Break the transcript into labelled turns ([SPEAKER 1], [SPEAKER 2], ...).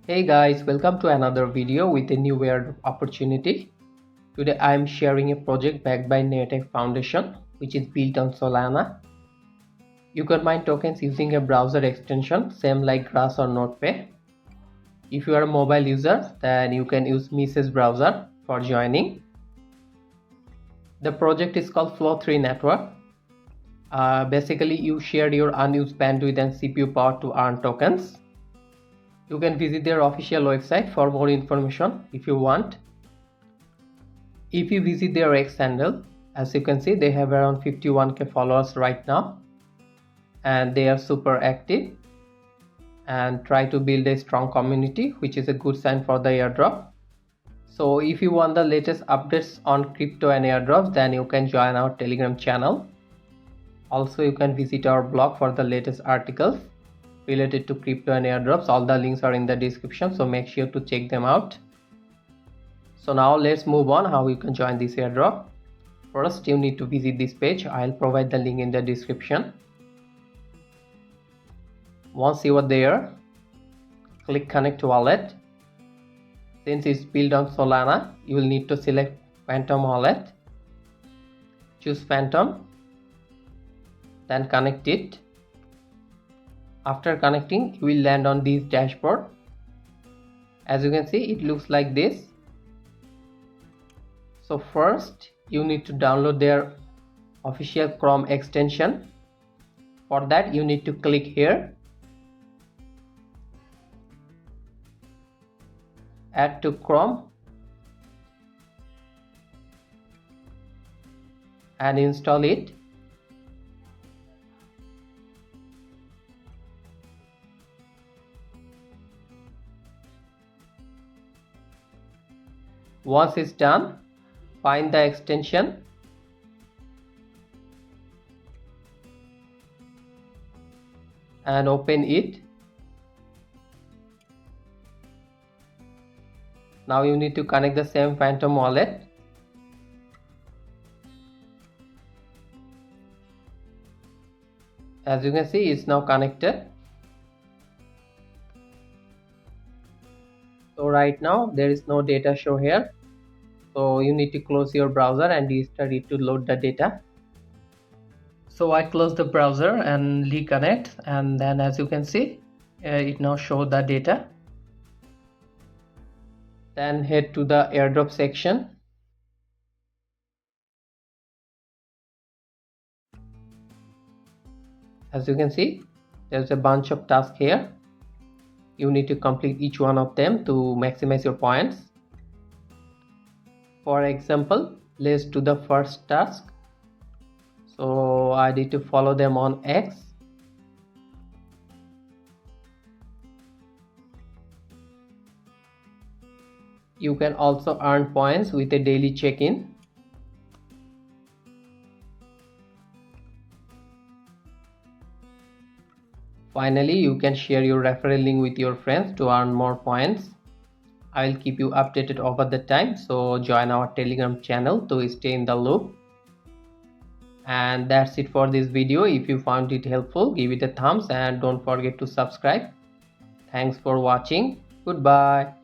[SPEAKER 1] Hey guys, welcome to another video with a new airdrop opportunity. Today I am sharing a project backed by NetX Foundation which is built on Solana. You can mine tokens using a browser extension same like Grass or NotePay. If you are a mobile user, then you can use Message browser for joining. The project is called Flow3 Network. Basically you share your unused bandwidth and CPU power to earn tokens. You can visit their official website for more information if you want. If you visit their X handle, as you can see, they have around 51k followers right now and they are super active and try to build a strong community, which is a good sign for the airdrop. So if you want the latest updates on crypto and airdrops, then you can join our Telegram channel. Also you can visit our blog for the latest articles related to crypto and airdrops. All the links are in the description, so make sure to check them out. So now let's move on how you can join this airdrop. First you need to visit this page. I'll provide the link in the description. Once you are there, click connect wallet. Since it's built on Solana, you will need to select Phantom wallet. Choose Phantom, then connect it. After connecting, you will land on this dashboard. As you can see, it looks like this. So first you need to download their official Chrome extension. For that you need to click here, add to Chrome, and install it. Once it's done, find the extension and open it. Now you need to connect the same Phantom wallet. As you can see, it's now connected. So right now there is no data show here. So you need to close your browser and restart it to load the data. So I close the browser and reconnect, and then as you can see, it now shows the data. Then head to the airdrop section. As you can see, there's a bunch of tasks here. You need to complete each one of them to maximize your points. For example, let's do the first task. So I need to follow them on X. You can also earn points with a daily check-in. Finally, you can share your referral link with your friends to earn more points. I will keep you updated over the time, so join our Telegram channel to stay in the loop. And that's it for this video. If you found it helpful, give it a thumbs and don't forget to subscribe. Thanks for watching. Goodbye.